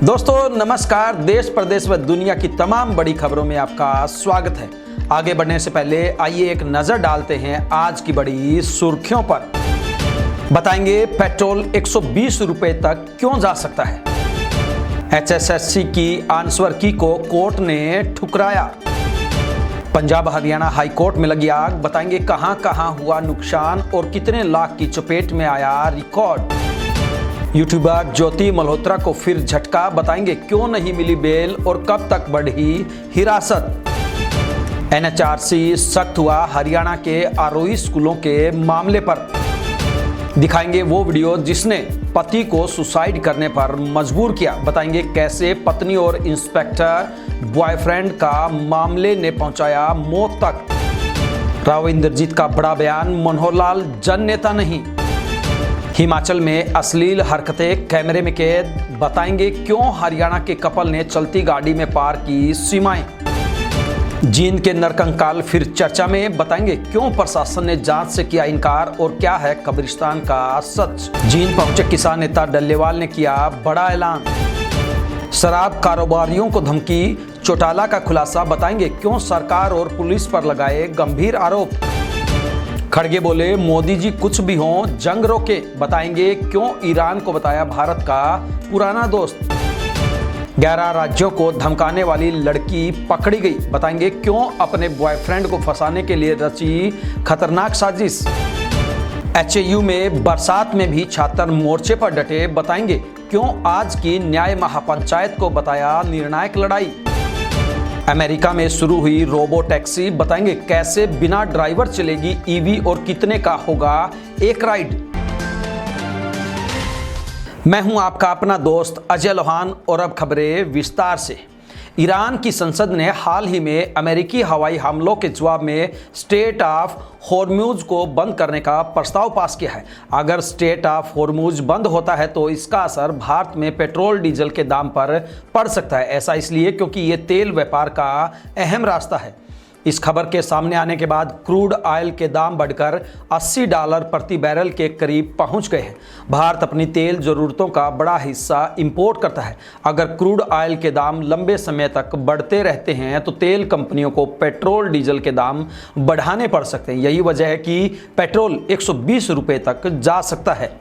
दोस्तों नमस्कार। देश प्रदेश व दुनिया की तमाम बड़ी खबरों में आपका स्वागत है। आगे बढ़ने से पहले आइए एक नजर डालते हैं आज की बड़ी सुर्खियों पर। बताएंगे पेट्रोल 120 रुपए तक क्यों जा सकता है। HSSC की आंसर की को कोर्ट ने ठुकराया। पंजाब हरियाणा हाई कोर्ट में लगी आग। बताएंगे कहां कहां हुआ नुकसान और कितने लाख की चपेट में आया रिकॉर्ड। यूट्यूबर ज्योति मल्होत्रा को फिर झटका। बताएंगे क्यों नहीं मिली बेल और कब तक बढ़ी हिरासत। NHRC सख्त हुआ हरियाणा के आरोही स्कूलों के मामले पर। दिखाएंगे वो वीडियो जिसने पति को सुसाइड करने पर मजबूर किया। बताएंगे कैसे पत्नी और इंस्पेक्टर बॉयफ्रेंड का मामले ने पहुंचाया मौत तक। राव इंद्रजीत का बड़ा बयान, मनोहर लाल जन नेता नहीं। हिमाचल में अश्लील हरकतें कैमरे में कैद। बताएंगे क्यों हरियाणा के कपल ने चलती गाड़ी में पार की सीमाएं। जींद के नरकंकाल फिर चर्चा में। बताएंगे क्यों प्रशासन ने जांच से किया इनकार और क्या है कब्रिस्तान का सच। जींद पहुंचे किसान नेता डल्लेवाल ने किया बड़ा ऐलान। शराब कारोबारियों को धमकी, चौटाला का खुलासा। बताएंगे क्यों सरकार और पुलिस पर लगाए गंभीर आरोप। खड़गे बोले मोदी जी कुछ भी हो जंग रोके। बताएंगे क्यों ईरान को बताया भारत का पुराना दोस्त। 11 राज्यों को धमकाने वाली लड़की पकड़ी गई। बताएंगे क्यों अपने बॉयफ्रेंड को फंसाने के लिए रची खतरनाक साजिश। HAU में बरसात में भी छात्र मोर्चे पर डटे। बताएंगे क्यों आज की न्याय महापंचायत को बताया निर्णायक लड़ाई। अमेरिका में शुरू हुई रोबो टैक्सी। बताएंगे कैसे बिना ड्राइवर चलेगी EV और कितने का होगा एक राइड। मैं हूं आपका अपना दोस्त अजय लोहान और अब खबरें विस्तार से। ईरान की संसद ने हाल ही में अमेरिकी हवाई हमलों के जवाब में स्ट्रेट ऑफ हॉर्मुज को बंद करने का प्रस्ताव पास किया है। अगर स्ट्रेट ऑफ हॉर्मुज बंद होता है तो इसका असर भारत में पेट्रोल डीजल के दाम पर पड़ सकता है। ऐसा इसलिए क्योंकि ये तेल व्यापार का अहम रास्ता है। इस खबर के सामने आने के बाद क्रूड ऑयल के दाम बढ़कर $80 प्रति बैरल के करीब पहुंच गए हैं। भारत अपनी तेल जरूरतों का बड़ा हिस्सा इंपोर्ट करता है। अगर क्रूड ऑयल के दाम लंबे समय तक बढ़ते रहते हैं तो तेल कंपनियों को पेट्रोल डीजल के दाम बढ़ाने पड़ सकते हैं। यही वजह है कि पेट्रोल 120 रुपये तक जा सकता है।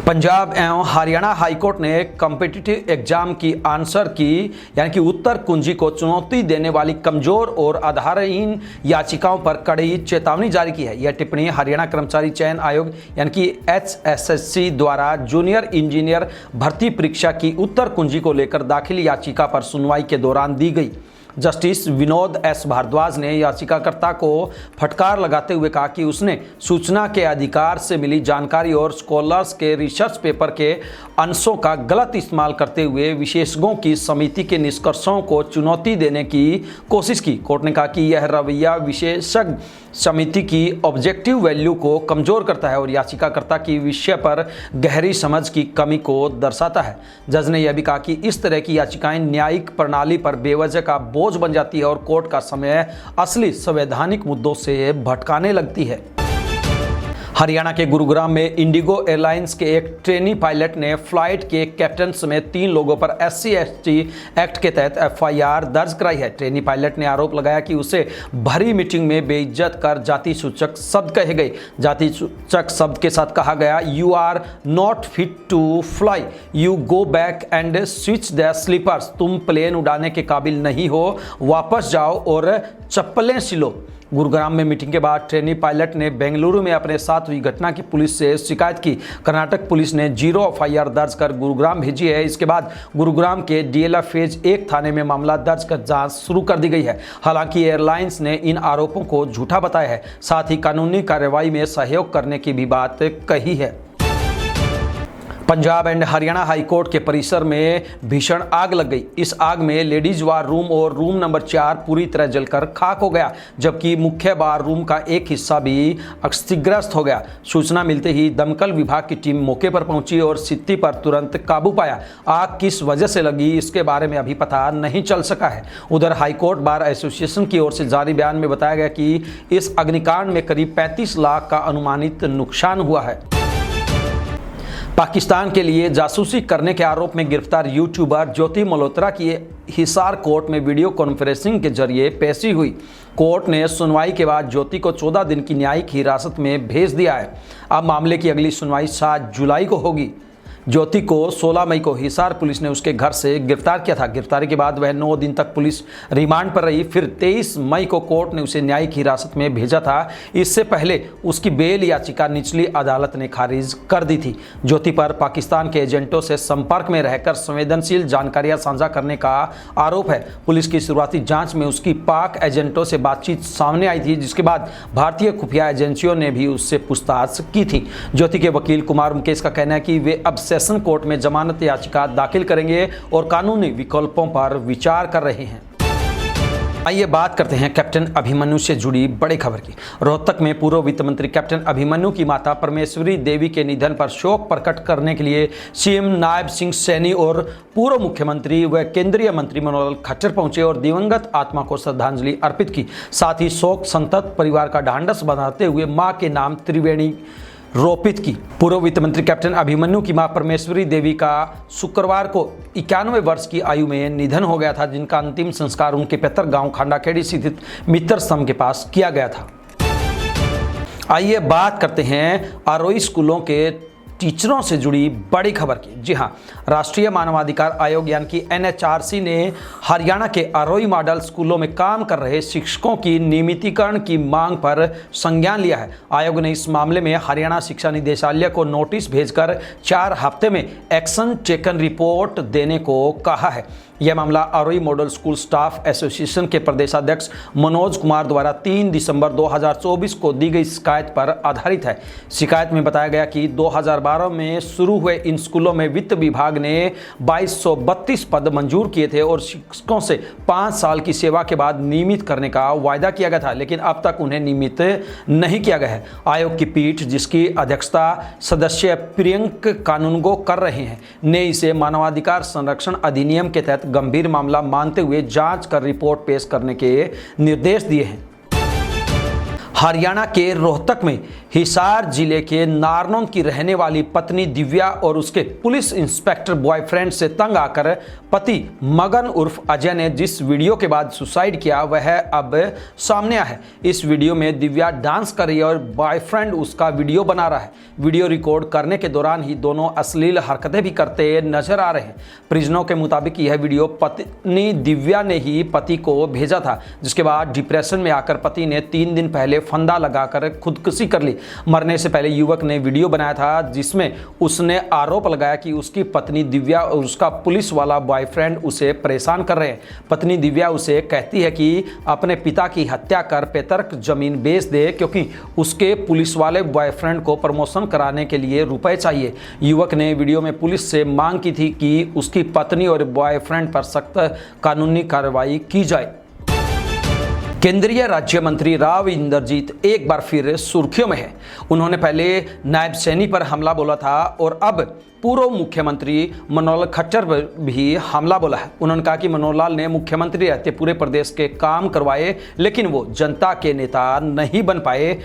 पंजाब एवं हरियाणा हाईकोर्ट ने कॉम्पिटिटिव एग्जाम की आंसर की यानी कि उत्तर कुंजी को चुनौती देने वाली कमजोर और आधारहीन याचिकाओं पर कड़ी चेतावनी जारी की है। यह टिप्पणी हरियाणा कर्मचारी चयन आयोग यानी कि HSSC द्वारा जूनियर इंजीनियर भर्ती परीक्षा की उत्तर कुंजी को लेकर दाखिल याचिका पर सुनवाई के दौरान दी गई। जस्टिस विनोद S भारद्वाज ने याचिकाकर्ता को फटकार लगाते हुए कहा कि उसने सूचना के अधिकार से मिली जानकारी और स्कॉलर्स के रिसर्च पेपर के अंशों का गलत इस्तेमाल करते हुए विशेषज्ञों की समिति के निष्कर्षों को चुनौती देने की कोशिश की। कोर्ट ने कहा कि यह रवैया विशेषज्ञ समिति की ऑब्जेक्टिव वैल्यू को कमजोर करता है और याचिकाकर्ता की विषय पर गहरी समझ की कमी को दर्शाता है। जज ने यह भी कहा कि इस तरह की याचिकाएं न्यायिक प्रणाली पर बेवजह का बोझ बन जाती है और कोर्ट का समय असली संवैधानिक मुद्दों से भटकाने लगती है। हरियाणा के गुरुग्राम में इंडिगो एयरलाइंस के एक ट्रेनी पायलट ने फ्लाइट के कैप्टन समेत 3 लोगों पर SC/ST एक्ट के तहत FIR दर्ज कराई है। ट्रेनी पायलट ने आरोप लगाया कि उसे भरी मीटिंग में बेइज्जत कर जाति सूचक शब्द कहे गए। जाति सूचक शब्द के साथ कहा गया, you are not fit to fly, you go back and switch the sleepers. तुम प्लेन उड़ाने के काबिल नहीं हो, वापस जाओ और चप्पलें सिलो। गुरुग्राम में मीटिंग के बाद ट्रेनी पायलट ने बेंगलुरु में अपने साथ हुई घटना की पुलिस से शिकायत की। कर्नाटक पुलिस ने 0 FIR दर्ज कर गुरुग्राम भेजी है। इसके बाद गुरुग्राम के DLF फेज 1 थाने में मामला दर्ज कर जांच शुरू कर दी गई है। हालांकि एयरलाइंस ने इन आरोपों को झूठा बताया है, साथ ही कानूनी कार्रवाई में सहयोग करने की भी बात कही है। पंजाब एंड हरियाणा हाईकोर्ट के परिसर में भीषण आग लग गई। इस आग में लेडीज बार रूम और रूम नंबर 4 पूरी तरह जलकर खाक हो गया, जबकि मुख्य बार रूम का एक हिस्सा भी क्षतिग्रस्त हो गया। सूचना मिलते ही दमकल विभाग की टीम मौके पर पहुंची और स्थिति पर तुरंत काबू पाया। आग किस वजह से लगी इसके बारे में अभी पता नहीं चल सका है। उधर हाईकोर्ट बार एसोसिएशन की ओर से जारी बयान में बताया गया कि इस अग्निकांड में करीब 35 लाख का अनुमानित नुकसान हुआ है। पाकिस्तान के लिए जासूसी करने के आरोप में गिरफ्तार यूट्यूबर ज्योति मल्होत्रा की हिसार कोर्ट में वीडियो कॉन्फ्रेंसिंग के जरिए पेशी हुई। कोर्ट ने सुनवाई के बाद ज्योति को 14 दिन की न्यायिक हिरासत में भेज दिया है। अब मामले की अगली सुनवाई 7 जुलाई को होगी। ज्योति को 16 मई को हिसार पुलिस ने उसके घर से गिरफ्तार किया था। गिरफ्तारी के बाद वह 9 दिन तक पुलिस रिमांड पर रही। फिर 23 मई को कोर्ट ने उसे न्यायिक हिरासत में भेजा था। इससे पहले उसकी बेल याचिका निचली अदालत ने खारिज कर दी थी। ज्योति पर पाकिस्तान के एजेंटों से संपर्क में रहकर संवेदनशील जानकारियां साझा करने का आरोप है। पुलिस की शुरुआती जांच में उसकी पाक एजेंटों से बातचीत सामने आई थी, जिसके बाद भारतीय खुफिया एजेंसियों ने भी उससे पूछताछ की थी। ज्योति के वकील कुमार मुकेश का कहना है कि वे अब सेशन कोर्ट में जमानत याचिका दाखिल करेंगे और कानूनी विकल्पों पर विचार कर रहे हैं। आइए बात करते हैं कैप्टन अभिमन्यु से जुड़ी बड़ी खबर की। रोहतक में पूर्व वित्त मंत्री कैप्टन अभिमन्यु की माता परमेश्वरी देवी के निधन पर शोक प्रकट करने के लिए सीएम नायब सिंह सैनी और पूर्व मुख्यमंत्री व केंद्रीय मंत्री मनोहर खट्टर पहुंचे और दिवंगत आत्मा को श्रद्धांजलि अर्पित की। साथ ही शोक संतप्त परिवार का ढांढस बंधाते हुए मां के नाम त्रिवेणी रोपित की। पूर्व वित्त मंत्री कैप्टन अभिमन्यु की मां परमेश्वरी देवी का शुक्रवार को 91 वर्ष की आयु में निधन हो गया था, जिनका अंतिम संस्कार उनके पैतृक गांव खांडाखेड़ी स्थित मित्र स्तंभ के पास किया गया था। आइए बात करते हैं आरोही स्कूलों के टीचरों से जुड़ी बड़ी खबर की। जी हां, राष्ट्रीय मानवाधिकार आयोग यानी कि NHRC ने हरियाणा के आरोही मॉडल स्कूलों में काम कर रहे शिक्षकों की नियमितीकरण की मांग पर संज्ञान लिया है। आयोग ने इस मामले में हरियाणा शिक्षा निदेशालय को नोटिस भेजकर 4 हफ्ते में एक्शन टेकन रिपोर्ट देने को कहा है। यह मामला आरोही मॉडल स्कूल स्टाफ एसोसिएशन के प्रदेशाध्यक्ष मनोज कुमार द्वारा 3 दिसंबर 2024 को दी गई शिकायत पर आधारित है। शिकायत में बताया गया कि 2012 में शुरू हुए इन स्कूलों में वित्त विभाग ने 2232 पद मंजूर किए थे और शिक्षकों से 5 साल की सेवा के बाद नियमित करने का वायदा किया गया था, लेकिन अब तक उन्हें नियमित नहीं किया गया है। आयोग की पीठ, जिसकी अध्यक्षता सदस्य प्रियंक कानूनगो कर रहे हैं, ने इसे मानवाधिकार संरक्षण अधिनियम के तहत गंभीर मामला मानते हुए जांच कर रिपोर्ट पेश करने के निर्देश दिए हैं। हरियाणा के रोहतक में हिसार जिले के नारनौंद की रहने वाली पत्नी दिव्या और उसके पुलिस इंस्पेक्टर बॉयफ्रेंड से तंग आकर पति मगन उर्फ अजय ने जिस वीडियो के बाद सुसाइड किया वह अब सामने आया है। इस वीडियो में दिव्या डांस कर रही है और बॉयफ्रेंड उसका वीडियो बना रहा है। वीडियो रिकॉर्ड करने के दौरान ही दोनों अश्लील हरकतें भी करते नजर आ रहे हैं। परिजनों के मुताबिक यह वीडियो पत्नी दिव्या ने ही पति को भेजा था, जिसके बाद डिप्रेशन में आकर पति ने 3 दिन पहले फंदा लगाकर खुदकुशी कर ली। मरने से पहले युवक ने वीडियो बनाया था, जिसमें उसने आरोप लगाया कि उसकी पत्नी दिव्या और उसका पुलिस वाला बॉयफ्रेंड उसे परेशान कर रहे हैं। पत्नी दिव्या उसे कहती है कि अपने पिता की हत्या कर पैतृक जमीन बेच दे, क्योंकि उसके पुलिस वाले बॉयफ्रेंड को प्रमोशन कराने के लिए रुपए चाहिए। युवक ने वीडियो में पुलिस से मांग की थी कि उसकी पत्नी और बॉयफ्रेंड पर सख्त कानूनी कार्रवाई की जाए। केंद्रीय राज्य मंत्री राव इंद्रजीत एक बार फिर सुर्खियों में है। उन्होंने पहले नायब सैनी पर हमला बोला था और अब पूर्व मुख्यमंत्री मनोहर खट्टर पर भी हमला बोला है। उन्होंने कहा कि मनोहर लाल ने मुख्यमंत्री रहते पूरे प्रदेश के काम करवाए, लेकिन वो जनता के नेता नहीं बन पाए।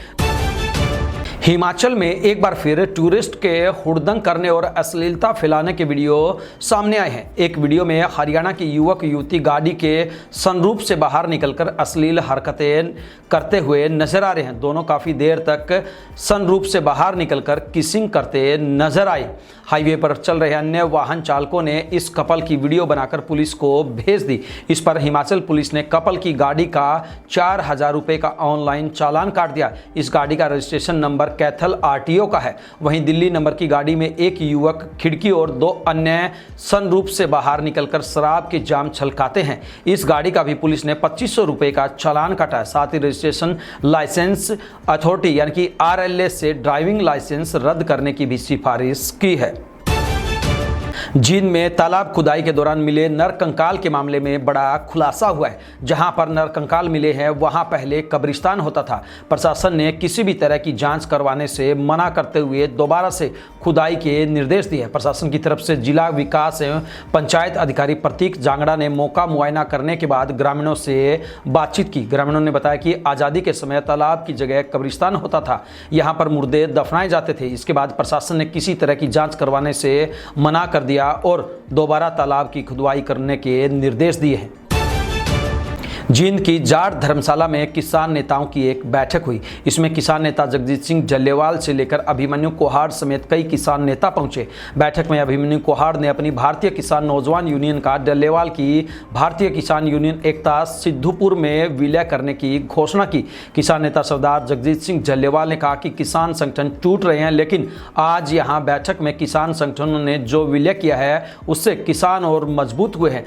हिमाचल में एक बार फिर टूरिस्ट के हुड़दंग करने और अश्लीलता फैलाने के वीडियो सामने आए हैं। एक वीडियो में हरियाणा की युवक युवती गाड़ी के सनरूफ से बाहर निकलकर अश्लील हरकतें करते हुए नजर आ रहे हैं। दोनों काफ़ी देर तक सनरूफ से बाहर निकलकर किसिंग करते नजर आए। हाईवे पर चल रहे अन्य वाहन चालकों ने इस कपल की वीडियो बनाकर पुलिस को भेज दी। इस पर हिमाचल पुलिस ने कपल की गाड़ी का 4000 रुपये का ऑनलाइन चालान काट दिया। इस गाड़ी का रजिस्ट्रेशन नंबर कैथल RTO का है। वहीं दिल्ली नंबर की गाड़ी में एक युवक खिड़की और 2 अन्य सनरूफ से बाहर निकलकर शराब के जाम छलकाते हैं। इस गाड़ी का भी पुलिस ने 2500 रुपये का चालान काटा है। साथ ही रजिस्ट्रेशन लाइसेंस अथॉरिटी यानी कि RLA से ड्राइविंग लाइसेंस रद्द करने की भी सिफारिश की है। जींद में तालाब खुदाई के दौरान मिले नरकंकाल के मामले में बड़ा खुलासा हुआ है। जहां पर नरकंकाल मिले हैं वहां पहले कब्रिस्तान होता था। प्रशासन ने किसी भी तरह की जांच करवाने से मना करते हुए दोबारा से खुदाई के निर्देश दिए। प्रशासन की तरफ से जिला विकास एवं पंचायत अधिकारी प्रतीक जांगड़ा ने मौका मुआयना करने के बाद ग्रामीणों से बातचीत की। ग्रामीणों ने बताया कि आज़ादी के समय तालाब की जगह कब्रिस्तान होता था, यहाँ पर मुर्दे दफनाए जाते थे। इसके बाद प्रशासन ने किसी तरह की जाँच करवाने से मना कर दिया और दोबारा तालाब की खुदाई करने के निर्देश दिए हैं। जींद की जाट धर्मशाला में किसान नेताओं की एक बैठक हुई। इसमें किसान नेता जगजीत सिंह जल्लेवाल से लेकर अभिमन्यु कोहाड़ समेत कई किसान नेता पहुंचे। बैठक में अभिमन्यु कोहाड़ ने अपनी भारतीय किसान नौजवान यूनियन का डल्लेवाल की भारतीय किसान यूनियन एकता सिद्धूपुर में विलय करने की घोषणा की। किसान नेता सरदार जगजीत सिंह जल्लेवाल ने कहा कि किसान संगठन टूट रहे हैं, लेकिन आज यहाँ बैठक में किसान संगठनों ने जो विलय किया है उससे किसान और मजबूत हुए हैं।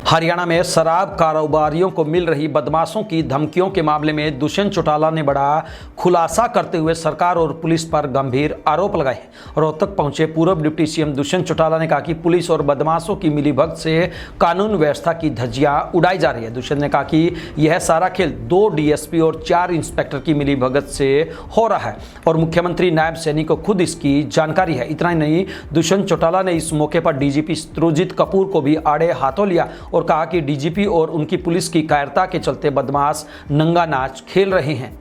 हरियाणा में शराब कारोबारियों को मिल रही बदमाशों की धमकियों के मामले में दुष्यंत चौटाला ने बड़ा खुलासा करते हुए सरकार और पुलिस पर गंभीर आरोप लगाए। रोहतक पहुंचे पूर्व डिप्टी सीएम दुष्यंत चौटाला ने कहा कि पुलिस और बदमाशों की मिलीभगत से कानून व्यवस्था की धज्जियां उड़ाई जा रही है। दुष्यंत ने कहा कि यह सारा खेल 2 डीएसपी और 4 इंस्पेक्टर की मिलीभगत से हो रहा है और मुख्यमंत्री नायब सैनी को खुद इसकी जानकारी है। इतना ही नहीं, दुष्यंत चौटाला ने इस मौके पर डीजीपी सुरजीत कपूर को भी आड़े हाथों लिया और कहा कि डीजीपी और उनकी पुलिस की कायरता के चलते बदमाश नंगा नाच खेल रहे हैं।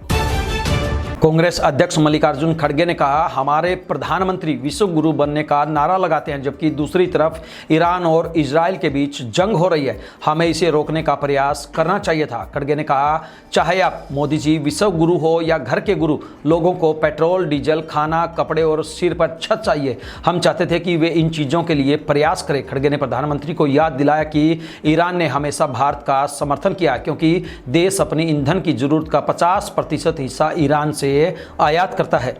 कांग्रेस अध्यक्ष मल्लिकार्जुन खड़गे ने कहा, हमारे प्रधानमंत्री विश्व गुरु बनने का नारा लगाते हैं, जबकि दूसरी तरफ ईरान और इजराइल के बीच जंग हो रही है। हमें इसे रोकने का प्रयास करना चाहिए था। खड़गे ने कहा, चाहे आप मोदी जी विश्व गुरु हो या घर के गुरु, लोगों को पेट्रोल, डीजल, खाना, कपड़े और सिर पर छत चाहिए। हम चाहते थे कि वे इन चीज़ों के लिए प्रयास करें। खड़गे ने प्रधानमंत्री को याद दिलाया कि ईरान ने हमेशा भारत का समर्थन किया, क्योंकि देश अपनी ईंधन की जरूरत का 50% हिस्सा ईरान से आयात करता है।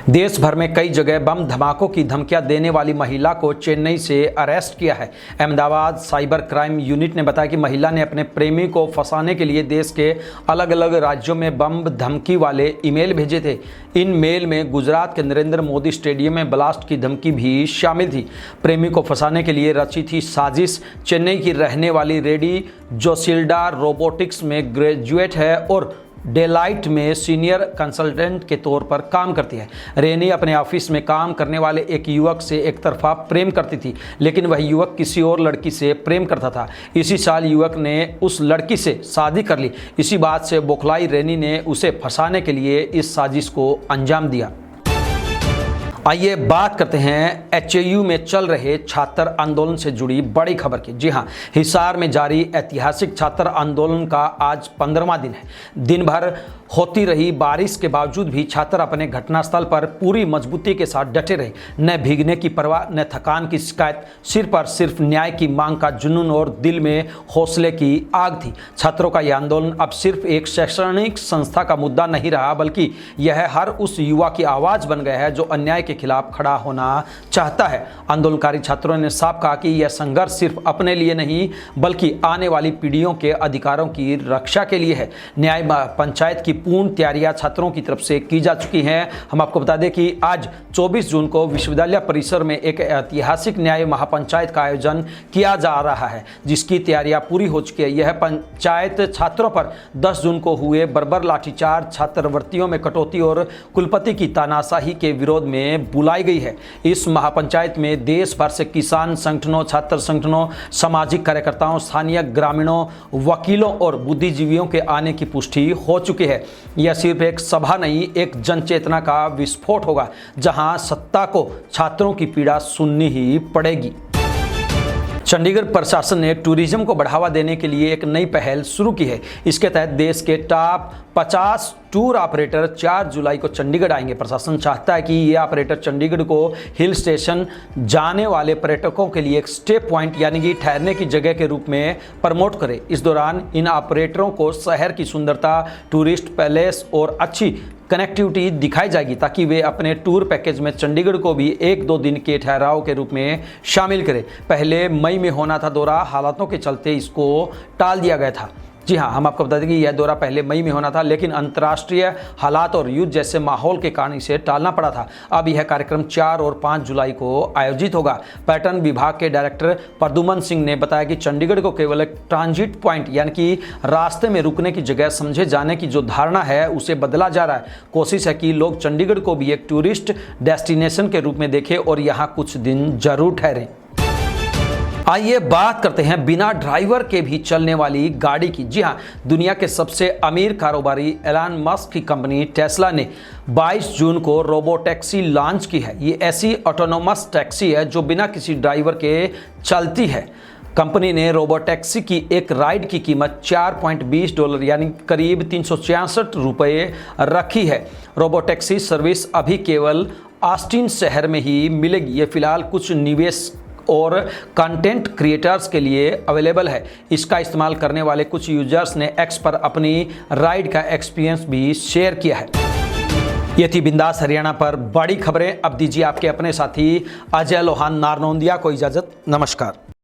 देश भर में कई जगह बम धमाकों की धमकियां देने वाली महिला को चेन्नई से अरेस्ट किया है। अहमदाबाद साइबर क्राइम यूनिट ने बताया कि महिला ने अपने प्रेमी को फंसाने के लिए देश के अलग अलग राज्यों में बम धमकी वाले ईमेल भेजे थे। इन मेल में गुजरात के नरेंद्र मोदी स्टेडियम में ब्लास्ट की धमकी भी शामिल थी। प्रेमी को फंसाने के लिए रची थी साजिश। चेन्नई की रहने वाली रेडी जोसिल्डा रोबोटिक्स में ग्रेजुएट है और डेलाइट में सीनियर कंसल्टेंट के तौर पर काम करती है। रेनी अपने ऑफिस में काम करने वाले एक युवक से एक तरफा प्रेम करती थी, लेकिन वह युवक किसी और लड़की से प्रेम करता था। इसी साल युवक ने उस लड़की से शादी कर ली। इसी बात से बौखलाई रेनी ने उसे फंसाने के लिए इस साजिश को अंजाम दिया। आइए बात करते हैं एचएयू में चल रहे छात्र आंदोलन से जुड़ी बड़ी खबर की। जी हां, हिसार में जारी ऐतिहासिक छात्र आंदोलन का आज 15वां दिन है। दिन भर होती रही बारिश के बावजूद भी छात्र अपने घटनास्थल पर पूरी मजबूती के साथ डटे रहे। न भीगने की परवाह, न थकान की शिकायत, सिर पर सिर्फ न्याय की मांग का जुनून और दिल में हौसले की आग थी। छात्रों का यह आंदोलन अब सिर्फ एक शैक्षणिक संस्था का मुद्दा नहीं रहा, बल्कि यह हर उस युवा की आवाज़ बन गया है जो अन्याय के खिलाफ खड़ा होना चाहता है। आंदोलनकारी छात्रों ने साफ कहा कि यह संघर्ष सिर्फ अपने लिए नहीं, बल्कि आने वाली पीढ़ियों के अधिकारों की रक्षा के लिए है। न्याय पंचायत की पूर्ण तैयारियां छात्रों की तरफ से की जा चुकी हैं। हम आपको बता दें कि आज 24 जून को विश्वविद्यालय परिसर में एक ऐतिहासिक न्याय महापंचायत का आयोजन किया जा रहा है, जिसकी तैयारियां पूरी हो चुकी है। यह पंचायत छात्रों पर 10 जून को हुए बर्बर लाठीचार्ज, छात्रवृत्तियों में कटौती और कुलपति की तानाशाही के विरोध में बुलाई गई है। इस महापंचायत में देश भर से किसान संगठनों, छात्र संगठनों, सामाजिक कार्यकर्ताओं, स्थानीय ग्रामीणों, वकीलों और बुद्धिजीवियों के आने की पुष्टि हो चुकी है। यह सिर्फ एक सभा नहीं, एक जन चेतना का विस्फोट होगा, जहां सत्ता को छात्रों की पीड़ा सुननी ही पड़ेगी। चंडीगढ़ प्रशासन ने टूरिज्म को बढ़ावा देने के लिए एक नई पहल शुरू की है। इसके तहत देश के टॉप 50 टूर ऑपरेटर 4 जुलाई को चंडीगढ़ आएंगे। प्रशासन चाहता है कि ये ऑपरेटर चंडीगढ़ को हिल स्टेशन जाने वाले पर्यटकों के लिए एक स्टे पॉइंट यानी कि ठहरने की जगह के रूप में प्रमोट करे। इस दौरान इन ऑपरेटरों को शहर की सुंदरता, टूरिस्ट पैलेस और अच्छी कनेक्टिविटी दिखाई जाएगी, ताकि वे अपने टूर पैकेज में चंडीगढ़ को भी 1-2 दिन के ठहराव के रूप में शामिल करें। पहले मई में होना था दौरा, हालातों के चलते इसको टाल दिया गया था। जी हाँ, हम आपको बता दें कि यह दौरा पहले मई में होना था, लेकिन अंतर्राष्ट्रीय हालात और युद्ध जैसे माहौल के कारण इसे टालना पड़ा था। अब यह कार्यक्रम 4 और 5 जुलाई को आयोजित होगा। पर्यटन विभाग के डायरेक्टर प्रद्युमन सिंह ने बताया कि चंडीगढ़ को केवल एक ट्रांजिट पॉइंट यानी कि रास्ते में रुकने की जगह समझे जाने की जो धारणा है उसे बदला जा रहा है। कोशिश है कि लोग चंडीगढ़ को भी एक टूरिस्ट डेस्टिनेशन के रूप में देखें और यहाँ कुछ दिन जरूर ठहरें। आइए बात करते हैं बिना ड्राइवर के भी चलने वाली गाड़ी की। जी हाँ, दुनिया के सबसे अमीर कारोबारी एलन मस्क की कंपनी टेस्ला ने 22 जून को रोबोटैक्सी लॉन्च की है। ये ऐसी ऑटोनोमस टैक्सी है जो बिना किसी ड्राइवर के चलती है। कंपनी ने रोबोटैक्सी की एक राइड की कीमत $4.20 यानी करीब 366 रुपये रखी है। रोबोटैक्सी सर्विस अभी केवल ऑस्टिन शहर में ही मिलेगी। ये फिलहाल कुछ निवेश और कंटेंट क्रिएटर्स के लिए अवेलेबल है। इसका इस्तेमाल करने वाले कुछ यूजर्स ने एक्स पर अपनी राइड का एक्सपीरियंस भी शेयर किया है। ये थी बिंदास हरियाणा पर बड़ी खबरें। अब दीजिए आपके अपने साथी अजय लोहान नारनौंदिया को इजाजत। नमस्कार।